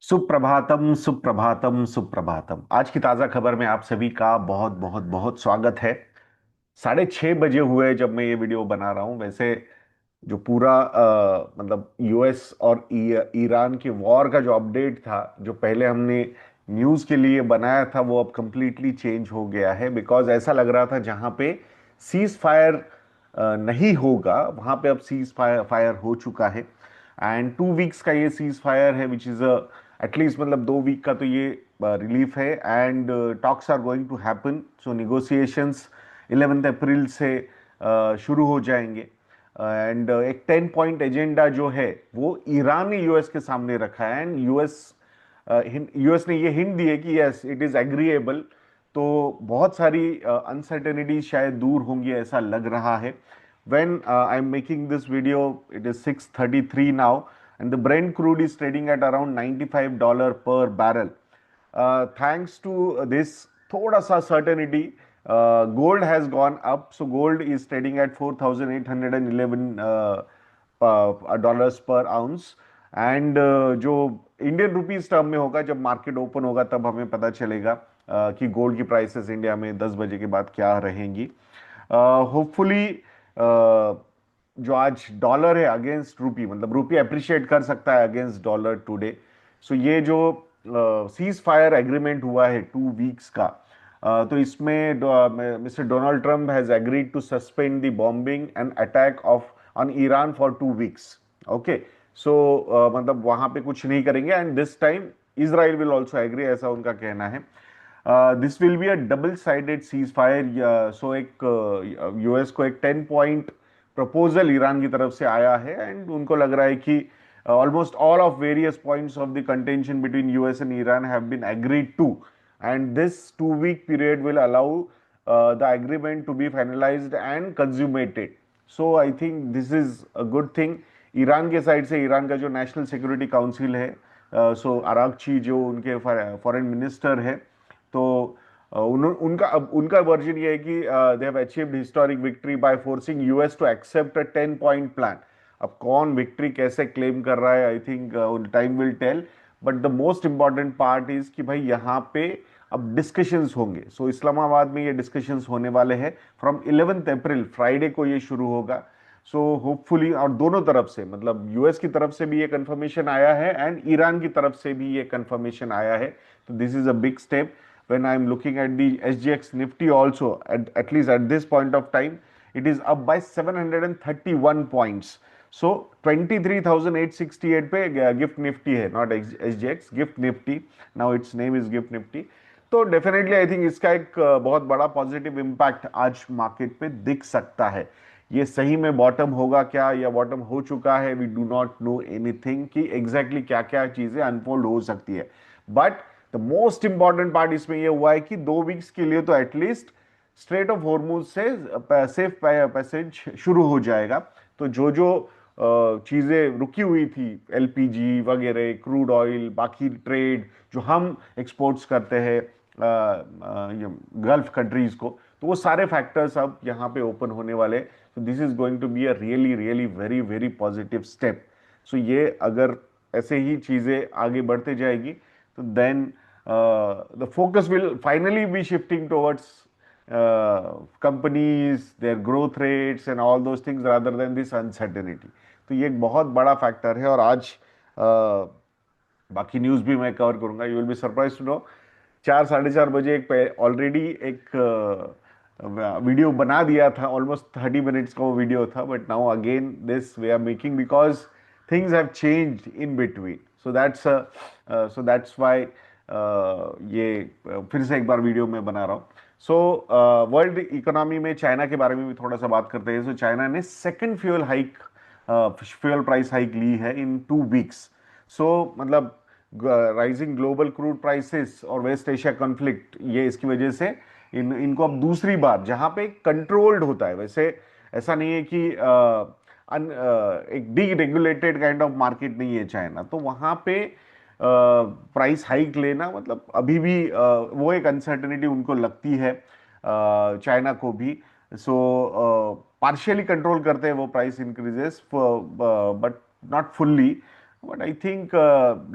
सुप्रभातम सुप्रभातम सुप्रभातम। आज की ताजा खबर में आप सभी का बहुत बहुत बहुत स्वागत है। 6:30 बजे हुए जब मैं ये वीडियो बना रहा हूं। वैसे जो पूरा मतलब यूएस और ईरान के वॉर का जो अपडेट था, जो पहले हमने न्यूज़ के लिए बनाया था, वो अब कंप्लीटली चेंज हो गया है। बिकॉज ऐसा लग रहा था जहां पे सीज फायर नहीं होगा, वहां पे अब सीज फायर फायर हो चुका है। एंड 2 वीक्स का ये सीज फायर है, विच इज एटलीस्ट मतलब 2 वीक का तो ये रिलीफ है। And talks are going to happen, so negotiations 11 April से शुरू हो जाएंगे। एंड एक 10 पॉइंट एजेंडा जो है वो ईरान ने यूएस के सामने रखा है। एंड यूएस ने ये हिंट दी है कि यस इट इज एग्रीएबल। तो बहुत सारी अनसर्टेनिटी शायद दूर होंगी, ऐसा लग रहा है। when I'm making this video, it is 6:33 now, and the Brent crude is trading at around $95 per barrel. Thanks to this thoda sa certainty, gold has gone up. So gold is trading at 4,811 dollars per ounce. And जो Indian rupees term में होगा, जब market open होगा तब हमें पता चलेगा कि गोल्ड की प्राइसेस इंडिया में 10 बजे के बाद क्या रहेंगी। होपफुली जो आज डॉलर है अगेंस्ट रूपी, मतलब रूपी अप्रिशिएट कर सकता है अगेंस्ट डॉलर टुडे। सो ये जो सीज फायर एग्रीमेंट हुआ है 2 वीक्स का, तो इसमें Mister Donald Trump has agreed to suspend the bombing and attack of on Iran for 2 weeks. Okay, so मतलब वहां पे कुछ नहीं करेंगे। And this time Israel will also agree, ऐसा उनका कहना है। This will be a double sided ceasefire. So एक यूएस को एक 10 पॉइंट प्रपोजल ईरान की तरफ से आया है। एंड उनको लग रहा है कि almost all of various points of the contention between US and Iran have been agreed to, and this 2 week period will allow the agreement to be finalized and consummated. So I think this is a good thing. Iran के side से Iran का जो national security council है, सो Araghchi जो उनके foreign minister है, तो उनका वर्जन ये है कि they have achieved historic victory by forcing US to accept a 10 point plan. अब कौन विक्ट्री कैसे क्लेम कर रहा है, I think time will tell. But the most important part is कि भाई यहाँ पे अब डिस्कशंस होंगे। सो इस्लामाबाद में ये डिस्कशंस होने वाले हैं फ्रॉम 11 अप्रैल, फ्राइडे को ये शुरू होगा। सो होपफुली, और दोनों तरफ से, मतलब यूएस की तरफ से भी ये कंफर्मेशन आया है एंड ईरान की तरफ से भी ये कंफर्मेशन आया है। तो this is a big step. when I'm looking at the SGX Nifty also, at least at this point of time, it is up by 731 points. So 23,868 पे गिफ्ट निफ्टी है, not SGX, gift Nifty. Now it's name is gift Nifty. तो definitely I think इसका एक बहुत बड़ा positive impact आज market पे दिख सकता है। ये सही में बॉटम होगा क्या, या बॉटम हो चुका है, we do not know anything कि एग्जैक्टली क्या क्या चीजें अनफोल्ड हो सकती है। But the most important part इसमें यह हुआ है कि 2 वीक्स के लिए तो एटलीस्ट स्ट्रेट ऑफ हॉर्मुज से सेफ पैसेज शुरू हो जाएगा। तो जो जो चीजें रुकी हुई थी, एलपीजी वगैरह, क्रूड ऑयल, बाकी ट्रेड जो हम एक्सपोर्ट्स करते हैं गल्फ कंट्रीज को, तो वो सारे फैक्टर्स अब यहाँ पे ओपन होने वाले। So this is going to be a really really very very positive step. So ये अगर ऐसे ही चीजें आगे बढ़ते जाएगी, तो then the focus will finally be shifting towards companies, their growth rates and all those things rather than this uncertainty. तो ये एक बहुत बड़ा फैक्टर है। और आज बाकी न्यूज भी मैं कवर करूंगा। You will be surprise to know, 4 साढ़े 4 बजे एक ऑलरेडी एक वीडियो बना दिया था, ऑलमोस्ट 30 मिनट्स का वो वीडियो था। But now again this we are making because things have changed in between. So that's why ये फिर से एक बार वीडियो में बना रहा हूँ। सो वर्ल्ड इकोनॉमी में चाइना के बारे में भी थोड़ा सा बात करते हैं। सो चाइना ने सेकंड फ्यूल प्राइस हाइक ली है इन 2 वीक्स। सो मतलब राइजिंग ग्लोबल क्रूड प्राइसेस और वेस्ट एशिया कॉन्फ्लिक्ट, ये इसकी वजह से इनको अब दूसरी बार, जहां पे कंट्रोल्ड होता है, वैसे ऐसा नहीं है कि एक D regulated kind of market नहीं है चाइना, तो वहां पे प्राइस हाइक लेना मतलब अभी भी वो एक अनसर्टेनिटी उनको लगती है, चाइना को भी। सो पार्शियली कंट्रोल करते हैं वो price increases, but not fully. But I think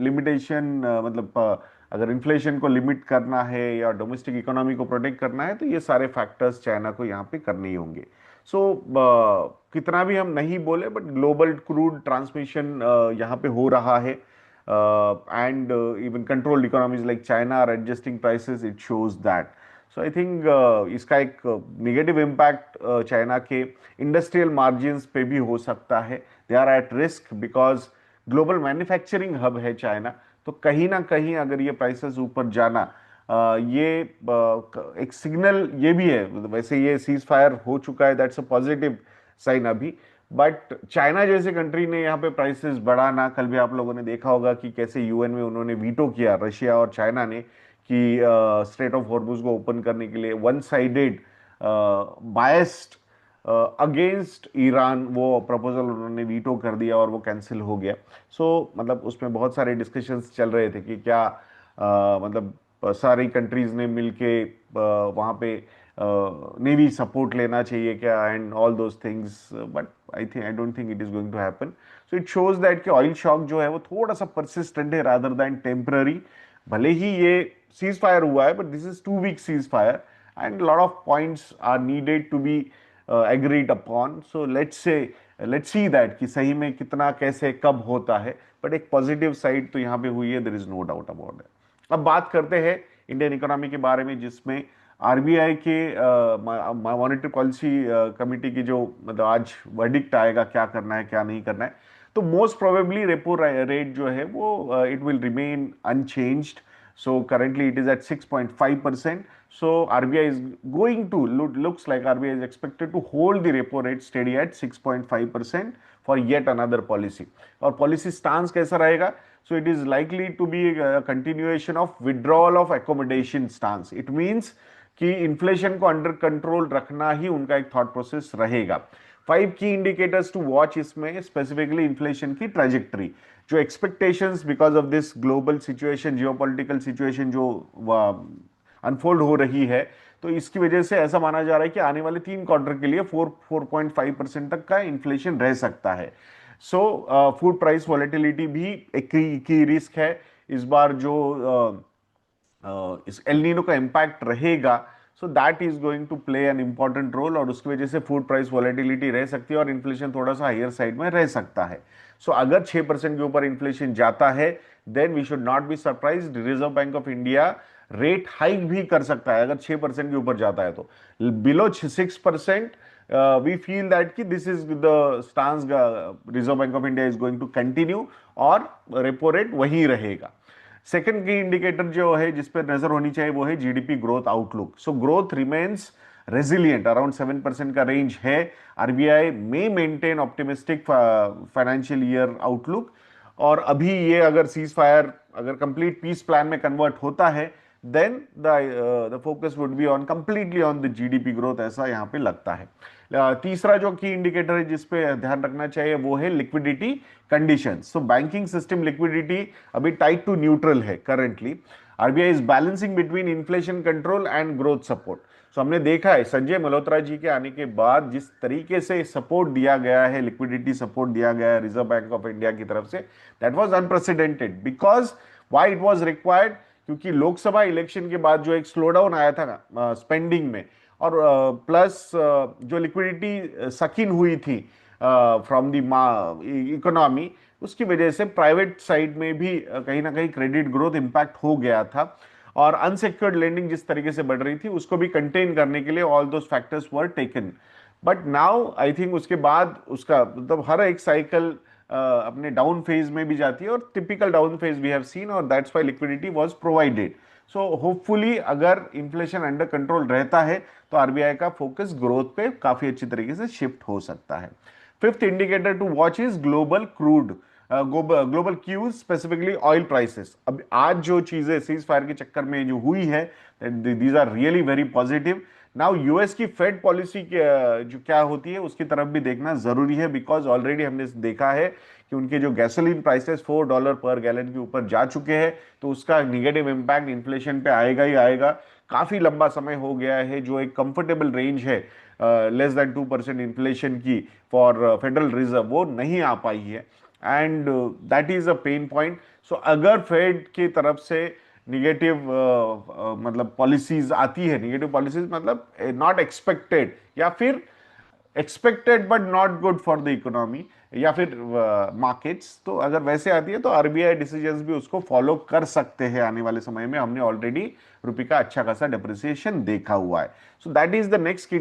limitation, मतलब अगर इन्फ्लेशन को लिमिट करना है या डोमेस्टिक इकोनॉमी को प्रोटेक्ट करना है तो ये सारे फैक्टर्स चाइना को यहाँ पे करने ही होंगे। सो कितना भी हम नहीं बोले बट ग्लोबल क्रूड ट्रांसमिशन यहाँ पे हो रहा है, and even controlled economies like China are adjusting prices, it shows that. So I think इसका एक निगेटिव इम्पैक्ट चाइना के इंडस्ट्रियल मार्जिन्स पे भी हो सकता है। They are at risk because global manufacturing hub है चाइना। तो कहीं ना कहीं अगर ये प्राइसेस ऊपर जाना, ये एक सिग्नल ये भी है। वैसे ये सीज फायर हो चुका है, दैट्स अ पॉजिटिव साइन अभी। बट चाइना जैसे कंट्री ने यहाँ पे प्राइसेस बढ़ाना, कल भी आप लोगों ने देखा होगा कि कैसे यूएन में उन्होंने वीटो किया, रशिया और चाइना ने, कि स्ट्रेट ऑफ हॉर्मुज को ओपन करने के लिए one sided biased against Iran वो प्रपोजल उन्होंने वीटो कर दिया और वो कैंसिल हो गया। सो मतलब उसमें बहुत सारे डिस्कशंस चल रहे थे कि क्या मतलब सारी कंट्रीज ने मिलके वहाँ पे नेवी सपोर्ट लेना चाहिए क्या, and all those things. But I don't think it is going to happen. So it shows that कि ऑयल शॉक जो है वो थोड़ा सा परसिस्टेंट है रादर दैन टेम्पररी। भले ही ये सीज फायर हुआ है but this is 2 week ceasefire and lot of points are needed to be agreed upon. So let's see that कि सही में कितना कैसे कब होता है। बट एक पॉजिटिव साइड तो यहाँ पे हुई है, there is no doubt about it. अब बात करते हैं इंडियन इकोनॉमी के बारे में, जिसमें आरबीआई के मॉनेटरी पॉलिसी कमेटी की जो मतलब आज वर्डिक्ट आएगा क्या करना है क्या नहीं करना है। तो मोस्ट प्रोबेबली रेपो रेट जो है वो it will remain unchanged. So currently it is at 6.5%. So RBI is going to looks like RBI is expected to hold the repo rate steady at 6.5% for yet another policy. और policy stance कैसा रहेगा? So it is likely to be a continuation of withdrawal of accommodation stance. It means कि inflation को under control रखना ही उनका एक thought process रहेगा। 5 की इंडिकेटर्स टू वॉच इसमें स्पेसिफिकली इन्फ्लेशन की ट्रेजेक्टरी, जो expectations because of this global situation, geopolitical situation जो अनफोल्ड हो रही है, तो इसकी वजह से ऐसा माना जा रहा है कि आने वाले 3 क्वार्टर के लिए 4.5% तक का इन्फ्लेशन रह सकता है। सो फूड प्राइस वॉलेटिलिटी भी एक की रिस्क है इस बार। जो इस एल नीनो का इम्पैक्ट रहेगा, so that is going to play an important role, और उसकी वजह से फूड प्राइस वॉलेटिलिटी रह सकती है और इन्फ्लेशन थोड़ा सा हायर साइड में रह सकता है। सो अगर 6% के ऊपर इन्फ्लेशन जाता है then we should not be surprised. Reserve Bank of India rate hike भी कर सकता है अगर 6% के ऊपर जाता है। तो बिलो 6% वी फील दैट कि this is the stance Reserve Bank of India is going to continue और रेपो रेट वही रहेगा। सेकंड की इंडिकेटर जो है जिस पर नजर होनी चाहिए वो है GDP growth outlook. So growth remains resilient, around 7% का रेंज है। आरबीआई में maintain optimistic financial year outlook, और अभी ये अगर सीज फायर अगर कंप्लीट पीस प्लान में कन्वर्ट होता है then the focus would be on completely on the GDP growth, ऐसा यहां पे लगता है। तीसरा जो की इंडिकेटर है जिस पे ध्यान रखना चाहिए वो है liquidity conditions. So banking system liquidity अभी टाइट टू न्यूट्रल है currently. RBI is balancing between inflation control and growth support. So हमने देखा है संजय मल्होत्रा जी के आने के बाद जिस तरीके से सपोर्ट दिया गया है, लिक्विडिटी सपोर्ट दिया गया है रिजर्व बैंक ऑफ इंडिया की तरफ से, that was unprecedented. Because why it was required? क्योंकि लोकसभा इलेक्शन के बाद जो एक स्लो डाउन आया था स्पेंडिंग में, और प्लस जो लिक्विडिटी सकिन हुई थी फ्रॉम द इकोनॉमी, उसकी वजह से प्राइवेट साइड में भी कहीं ना कहीं क्रेडिट ग्रोथ इंपैक्ट हो गया था, और अनसिक्योर्ड लेंडिंग जिस तरीके से बढ़ रही थी उसको भी कंटेन करने के लिए all those factors were taken. But now I think उसके बाद उसका मतलब हर एक साइकिल अपने डाउन फेज में भी जाती है, और typical down phase we have seen, और that's why liquidity was provided. So hopefully अगर इन्फ्लेशन अंडर कंट्रोल रहता है तो आरबीआई का फोकस ग्रोथ पे काफी अच्छी तरीके से शिफ्ट हो सकता है। Fifth indicator to watch is global crude, global cues, specifically oil prices. अब आज जो चीजें सीज फायर के चक्कर में जो हुई है, these are really very positive. Now US की फेड पॉलिसी जो क्या होती है उसकी तरफ भी देखना जरूरी है, बिकॉज ऑलरेडी हमने देखा है कि उनके जो गैसोलीन प्राइसेस $4 पर गैलन के ऊपर जा चुके हैं, तो उसका निगेटिव इंपैक्ट इन्फ्लेशन पे आएगा ही आएगा। काफी लंबा समय हो गया है जो एक कंफर्टेबल रेंज है लेस देन 2% इन्फ्लेशन की फॉर फेडरल रिजर्व, वो नहीं आ पाई है। And that is a pain point. So अगर फेड की तरफ से निगेटिव मतलब पॉलिसीज आती है, निगेटिव पॉलिसीज मतलब नॉट एक्सपेक्टेड या फिर expected but not good for the economy या फिर मार्केट्स, तो अगर वैसे आती है तो आरबीआई डिसीजंस भी उसको फॉलो कर सकते हैं आने वाले समय में। हमने ऑलरेडी रुपये का अच्छा खासा डेप्रिसिएशन देखा हुआ है। So that is the next key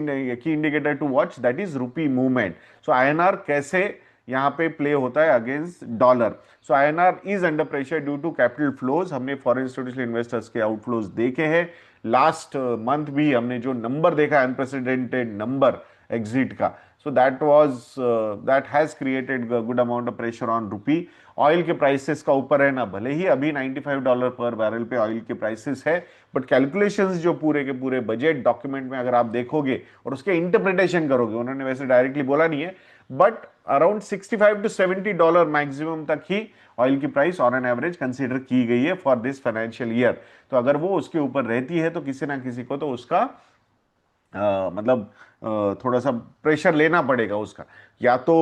indicator to watch, that is rupee movement. So INR कैसे यहाँ पे प्ले होता है against dollar. So INR is under pressure due to capital flows. हमने फॉरेन इंस्टीट्यूशनल इन्वेस्टर्स के आउटफ्लोज देखे हैं। Last month भी हमने जो नंबर देखा, अनप्रेसिडेंटेड नंबर एग्जिट का, so that has created a good amount of pressure on rupee। Oil के प्राइसेस का ऊपर है ना, भले ही अभी $95 पर बैरल पे ऑयल के प्राइसेस है, बट कैलकुलेशंस जो पूरे के पूरे बजट डॉक्यूमेंट में अगर आप देखोगे और उसके इंटरप्रिटेशन करोगे, उन्होंने वैसे डायरेक्टली बोला नहीं है, बट अराउंड $65 to $70 मैक्सिमम तक ही ऑयल की price on an average consider की गई है फॉर दिस फाइनेंशियल ईयर। तो अगर वो उसके ऊपर रहती है तो किसी ना किसी को तो उसका मतलब थोड़ा सा प्रेशर लेना पड़ेगा उसका, या तो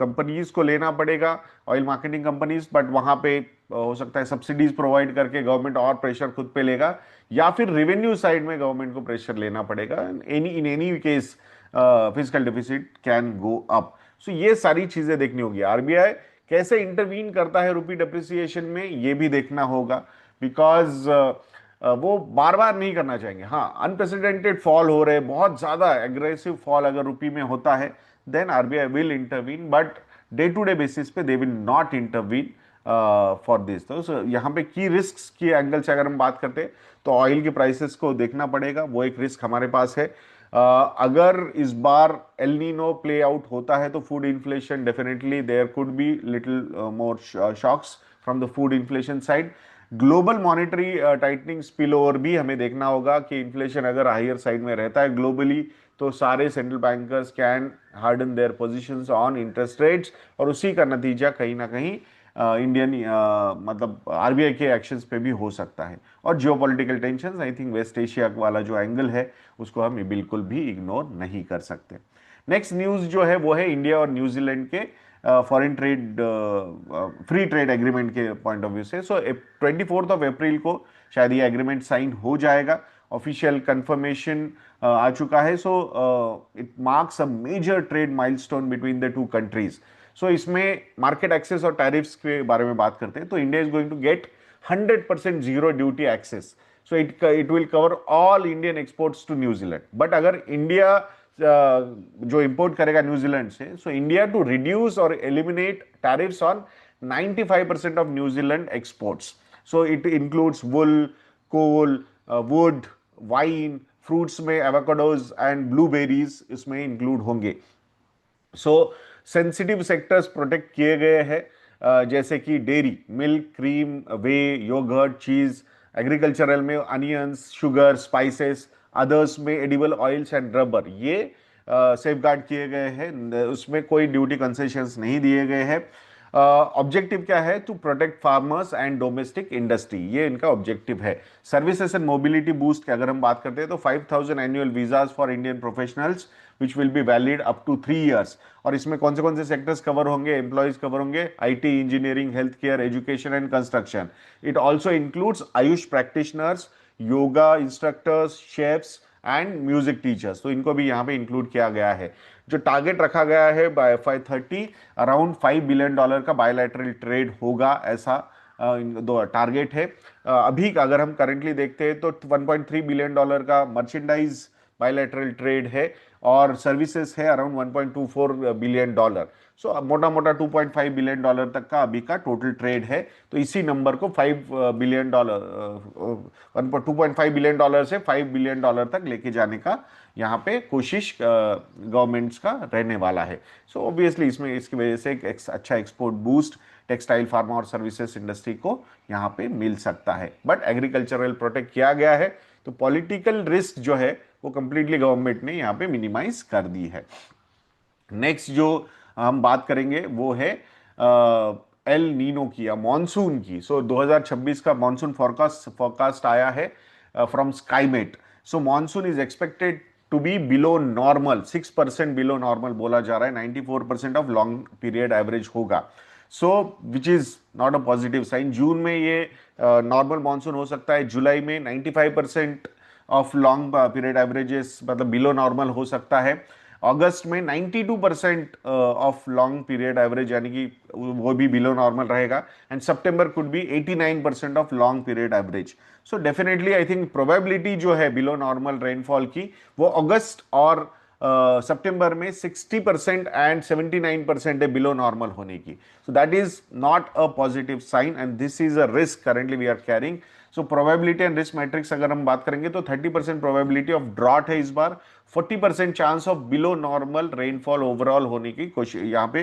कंपनीज को लेना पड़ेगा, ऑयल मार्केटिंग कंपनीज, बट वहां पे हो सकता है सब्सिडीज प्रोवाइड करके गवर्नमेंट और प्रेशर खुद पे लेगा, या फिर रेवेन्यू साइड में गवर्नमेंट को प्रेशर लेना पड़ेगा। In any case physical deficit can go up. So ये सारी चीजें देखनी होगी। आरबीआई कैसे इंटरवीन करता है रुपी डेप्रिसिएशन में, ये भी देखना होगा, बिकॉज वो बार बार नहीं करना चाहेंगे। हाँ, अनप्रेसिडेंटेड फॉल हो रहे, बहुत ज्यादा एग्रेसिव फॉल अगर रुपी में होता है, then RBI will intervene, but day to day basis पे they will not intervene for this. तो यहाँ पे की रिस्क की एंगल से अगर हम बात करते हैं तो ऑयल के प्राइसेस को देखना पड़ेगा, वो एक रिस्क हमारे पास है। अगर इस बार एल नीनो प्ले आउट होता है तो food inflation definitely there could be little more shocks from the food inflation side. Global monetary tightening spill over भी हमें देखना होगा कि इन्फ्लेशन अगर हायर साइड में रहता है ग्लोबली, तो सारे central bankers can harden their positions on interest rates, और उसी का नतीजा कहीं ना कहीं इंडियन मतलब आरबीआई के एक्शंस पे भी हो सकता है। और geopolitical tension, I think West Asia वाला जो एंगल है उसको हम बिल्कुल भी इग्नोर नहीं कर सकते। नेक्स्ट न्यूज जो है वो है इंडिया और न्यूजीलैंड के foreign trade free trade agreement के पॉइंट ऑफ व्यू से। सो 24 अप्रैल को शायद ये एग्रीमेंट साइन हो जाएगा, ऑफिशियल कंफर्मेशन आ चुका है। So it marks a major trade milestone between the two countries. So इसमें मार्केट एक्सेस और टैरिफ्स के बारे में बात करते हैं तो India is going to get 100% zero duty access. So it will cover all Indian exports to New Zealand. But अगर इंडिया जो इंपोर्ट करेगा न्यूजीलैंड से, सो इंडिया टू रिड्यूस और eliminate tariffs on 95% of New Zealand exports. So it includes wool, coal, wood, wine, fruits में avocados and blueberries इसमें include होंगे। So sensitive sectors protect किए गए हैं, जैसे कि डेयरी, मिल्क, क्रीम, वे, योगर्ट, चीज, एग्रीकल्चरल में अनियंस, शुगर, स्पाइसेस, अदर्स में एडिबल ऑयल्स एंड रबर, ये सेफ गार्ड किए गए हैं, उसमें कोई ड्यूटी कंसेशंस नहीं दिए गए हैं। ऑब्जेक्टिव क्या है? To protect farmers and domestic industry, ये इनका ऑब्जेक्टिव है। सर्विसेज एंड मोबिलिटी बूस्ट की अगर हम बात करते हैं तो 5,000 annual visas for Indian professionals which will be valid up to 3 years। और इसमें कौन से सेक्टर्स कवर होंगे? एम्प्लॉयज कवर होंगे, IT, engineering, health care, education and construction. It also includes Ayush practitioners, yoga instructors, chefs and music teachers, तो इनको भी यहाँ पे इंक्लूड किया गया है। जो टारगेट रखा गया है बाय FY30, अराउंड $5 बिलियन का बायलैटरल ट्रेड होगा, ऐसा दो टारगेट है। अभी अगर हम करेंटली देखते हैं तो $1.3 बिलियन का मर्चेंडाइज बायलैटरल ट्रेड है, और सर्विसेज है अराउंड $1.24 बिलियन। सो मोटा मोटा $2.5 बिलियन तक का अभी का टोटल ट्रेड है। तो इसी नंबर को $5 बिलियन, $2.5 बिलियन से $5 बिलियन तक लेके जाने का यहाँ पे कोशिश गवर्नमेंट्स का रहने वाला है। सो ऑब्वियसली इसमें इसकी वजह से एक अच्छा एक्सपोर्ट बूस्ट टेक्सटाइल, फार्मा और सर्विसेज इंडस्ट्री को यहाँ पे मिल सकता है। बट एग्रीकल्चरल प्रोटेक्ट किया गया है, तो पॉलिटिकल रिस्क जो है वो कंप्लीटली गवर्नमेंट ने यहाँ पे मिनिमाइज कर दी है। नेक्स्ट जो हम बात करेंगे वो है एल नीनो की या मॉनसून की। सो 2026 का मॉनसून फोरकास्ट आया है from Skymet. So monsoon is expected to be below normal, 6% below normal बोला जा रहा है, 94% ऑफ लॉन्ग पीरियड एवरेज होगा। So which is not a positive sign. जून में ये नॉर्मल मानसून हो सकता है, जुलाई में 95% ऑफ लॉन्ग पीरियड एवरेजेस मतलब बिलो नॉर्मल हो सकता है, अगस्त में 92% ऑफ लॉन्ग पीरियड एवरेज यानी कि वो भी बिलो नॉर्मल रहेगा, and September could be 89% of long period average. So definitely I think probability जो है बिलो नॉर्मल रेनफॉल की वो अगस्त और सितंबर में 60% एंड 79% है बिलो नॉर्मल होने की। So that is not a positive sign and this is a risk currently we are carrying. So probability and risk matrix अगर हम बात करेंगे तो 30% प्रोबेबिलिटी ऑफ ड्रॉट है इस बार, 40% chance of below normal rainfall overall होने की कोशिश यहाँ पे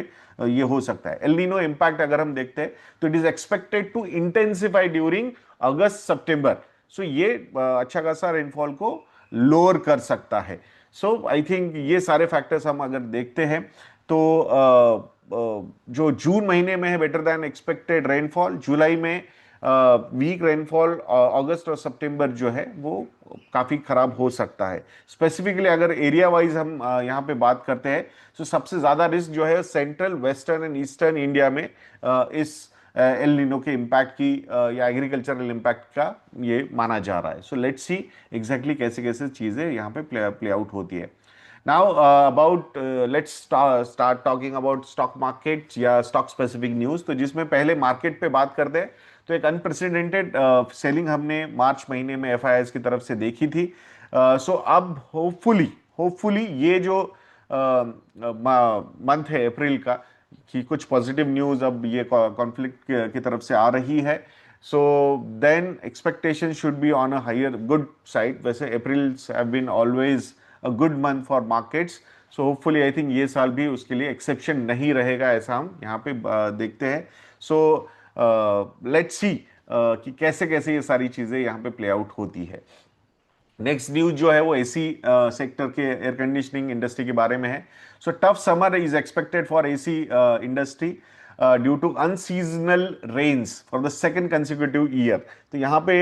ये हो सकता है। एल नीनो इंपैक्ट अगर हम देखते हैं तो it is expected to intensify during August सितंबर। सो ये अच्छा खासा रेनफॉल को लोअर कर सकता है। सो आई थिंक ये सारे फैक्टर्स हम अगर देखते हैं तो जो जून महीने में है बेटर देन एक्सपेक्टेड रेनफॉल, जुलाई में वीक रेनफॉल, अगस्त और सितंबर जो है वो काफी खराब हो सकता है। स्पेसिफिकली अगर एरिया वाइज हम यहाँ पे बात करते हैं तो सबसे ज्यादा रिस्क जो है central western and eastern India में इस एल नीनो के इम्पैक्ट की या एग्रीकल्चरल इम्पैक्ट का ये माना जा रहा है। सो लेट्स सी एग्जैक्टली कैसे कैसे चीजें यहाँ पे प्ले आउट होती है। Now about let's start talking about stock market या स्टॉक स्पेसिफिक न्यूज, तो जिसमें पहले मार्केट पे बात करते हैं तो एक अनप्रेसिडेंटेड सेलिंग हमने मार्च महीने में एफआईआईज की तरफ से देखी थी। सो अब होपफुली ये जो मंथ है अप्रैल का कि कुछ पॉजिटिव न्यूज अब ये कॉन्फ्लिक्ट की तरफ से आ रही है, so then expectation should be on a higher good side. वैसे April have been always a good month for markets, so hopefully I think ये साल भी उसके लिए एक्सेप्शन नहीं रहेगा, ऐसा हम यहाँ पे देखते हैं। सो लेट्स सी कि कैसे कैसे ये सारी चीजें यहाँ पे प्ले आउट होती है। नेक्स्ट न्यूज जो है वो एसी सेक्टर के एयर कंडीशनिंग इंडस्ट्री के बारे में है। So tough summer is expected for AC industry due to unseasonal rains for the second consecutive year. तो यहाँ पे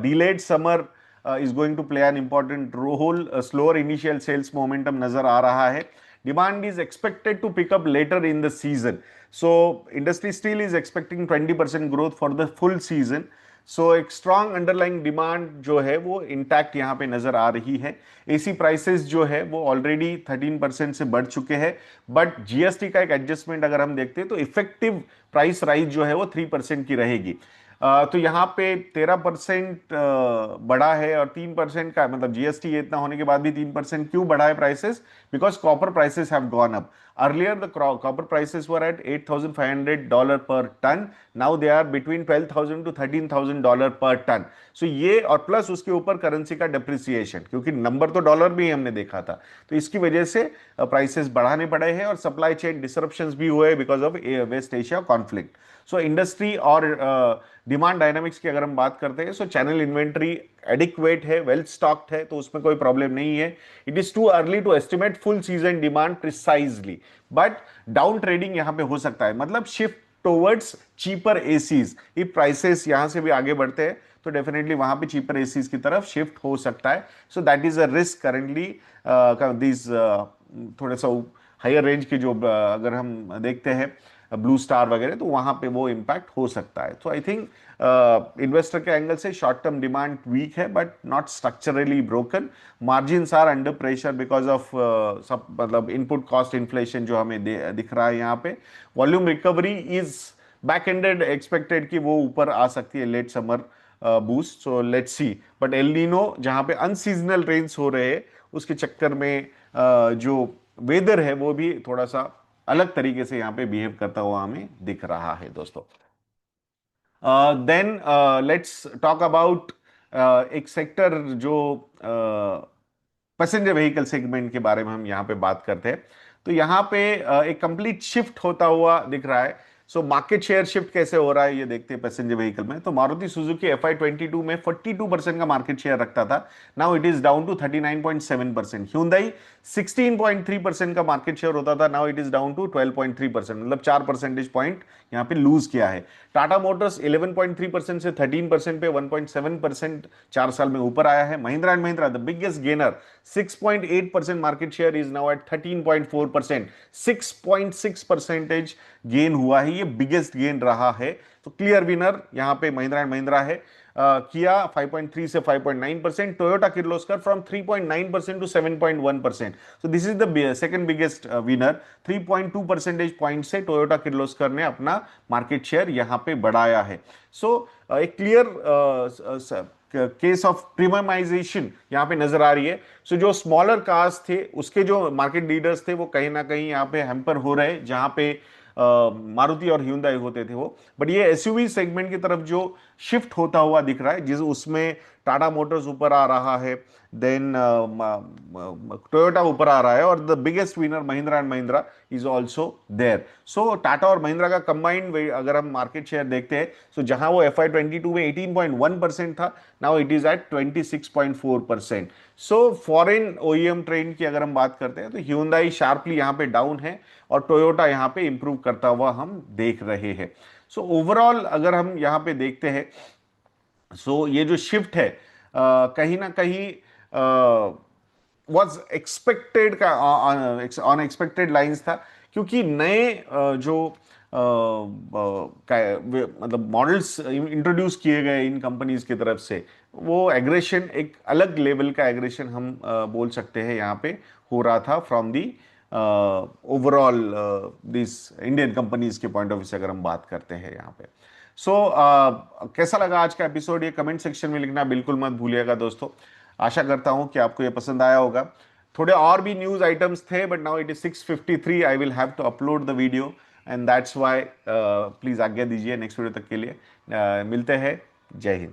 delayed summer is going to play an important role, slower initial sales momentum नजर आ रहा है। Demand is expected to pick up later in the season. So industry still is expecting 20% growth for the full season. सो एक strong underlying demand जो है वो intact यहाँ पे नजर आ रही है। एसी प्राइसेस जो है वो ऑलरेडी 13% से बढ़ चुके हैं, बट जीएसटी का एक एडजस्टमेंट अगर हम देखते हैं तो इफेक्टिव प्राइस राइज जो है वो 3% की रहेगी। तो यहाँ पे 13% बढ़ा है और 3% का मतलब जीएसटी इतना होने के बाद भी 3% क्यों बढ़ा है prices? Because copper prices have gone up. Earlier, the copper prices were at $8,500 per ton. Now they are between $12,000 to $13,000 per ton. So ये और प्लस उसके ऊपर करेंसी का डिप्रिसिएशन, क्योंकि नंबर तो डॉलर में ही हमने देखा था, तो इसकी वजह से प्राइसेस बढ़ाने पड़े हैं और सप्लाई चेन डिसरप्शंस भी हुए because of West Asia conflict. So industry और डिमांड डायनामिक्स की अगर हम बात करते हैं, सो चैनल इन्वेंट्री एडिक्वेट है, वेल स्टॉक्ड है, तो उसमें कोई प्रॉब्लम नहीं है। It is too early to estimate full season demand precisely, but down trading यहां पे हो सकता है, मतलब shift towards cheaper ACs. If prices यहां से भी आगे बढ़ते हैं तो डेफिनेटली वहां पे चीपर एसीज की तरफ शिफ्ट हो सकता है। So that is a risk currently this थोड़ा सा हायर रेंज के जो अगर हम देखते हैं ब्लू स्टार वगैरह, तो वहां पे वो इंपैक्ट हो सकता है। तो आई थिंक इन्वेस्टर के एंगल से शॉर्ट टर्म डिमांड वीक है but not structurally broken. Margins are under pressure because of सब मतलब इनपुट कॉस्ट इन्फ्लेशन जो हमें दिख रहा है यहाँ पे। Volume recovery is back ended, expected कि वो ऊपर आ सकती है late summer boost. So let's see, but El Nino जहां पे अनसीजनल रेन्स हो रहे हैं उसके चक्कर में जो वेदर है वो भी थोड़ा सा अलग तरीके से यहाँ पे बिहेव करता हुआ हमें दिख रहा है दोस्तों। देन लेट्स टॉक अबाउट एक सेक्टर जो पैसेंजर व्हीकल सेगमेंट के बारे में हम यहाँ पे बात करते हैं। तो यहाँ पे एक कंप्लीट शिफ्ट होता हुआ दिख रहा है। सो मार्केट शेयर शिफ्ट कैसे हो रहा है ये देखते हैं पैसेंजर व्हीकल में। तो मारुति सुजुकी FY22 में 42% का मार्केट शेयर रखता था, now it is down to 39.7%। Hyundai 16.3% का मार्केट शेयर होता था, now it is down to 12.3%, मतलब 4 परसेंटेज पॉइंट यहाँ पे लूज किया है। टाटा मोटर्स 11.3% से 13% पे 1.7% 4 साल में ऊपर आया है। Mahindra and Mahindra the biggest gainer 6.8% market share is now at 13.4%, 6.6 percentage gain हुआ है, ये बिगेस्ट गेन रहा है। तो क्लियर विनर यहाँ पे महिंद्रा एंड महिंद्रा है। किया 5.3 से 5.9%, Toyota Kirloskar from 3.9% to 7.1%। So this is the second biggest winner. 3.2 percentage point से टोयोटा किर्लोस्कर ने अपना मार्केट शेयर यहाँ पे बढ़ाया है। सो एक क्लियर केस ऑफ प्रीमियमाइजेशन यहाँ पे नजर आ रही है। सो जो स्मॉलर कार्स थे उसके जो मार्केट लीडर्स थे वो कहीं ना कहीं यहाँ पे हैम्पर हो रहे, जहां पे मारुति और ह्यूंडई होते थे वो। बट ये एसयूवी सेगमेंट की तरफ जो शिफ्ट होता हुआ दिख रहा है, जिस उसमें टाटा मोटर्स ऊपर आ रहा है, देन टोयोटा ऊपर आ रहा है, और the biggest winner Mahindra and Mahindra is also there. So Tata और महिंद्रा का कंबाइंड अगर हम मार्केट शेयर देखते हैं, सो जहां वो FY22 में 18.1% था, नाउ इट इज एट 26.4%। सो फॉरेन ओईएम ट्रेंड की अगर हम बात करते हैं तो ह्यूंडई शार्पली यहाँ पे डाउन है और टोयोटा यहाँ पे इंप्रूव करता हुआ हम देख रहे हैं। सो ओवरऑल अगर हम यहाँ पे देखते हैं, सो ये जो शिफ्ट है कहीं ना कहीं वॉज एक्सपेक्टेड का, ऑन एक्सपेक्टेड लाइंस था, क्योंकि नए जो मतलब मॉडल्स इंट्रोड्यूस किए गए इन कंपनीज की तरफ से, वो एग्रेशन एक अलग लेवल का एग्रेशन हम बोल सकते हैं यहाँ पे हो रहा था from the overall this Indian companies के पॉइंट ऑफ व्यू से अगर हम बात करते हैं यहाँ पे। सो कैसा लगा आज का एपिसोड, ये कमेंट सेक्शन में लिखना बिल्कुल मत भूलिएगा दोस्तों। आशा करता हूं कि आपको ये पसंद आया होगा। थोड़े और भी न्यूज आइटम्स थे, but now it is 6:53, I will have to upload the video and that's why please आज्ञा दीजिए नेक्स्ट वीडियो तक के लिए। मिलते हैं। जय हिंद।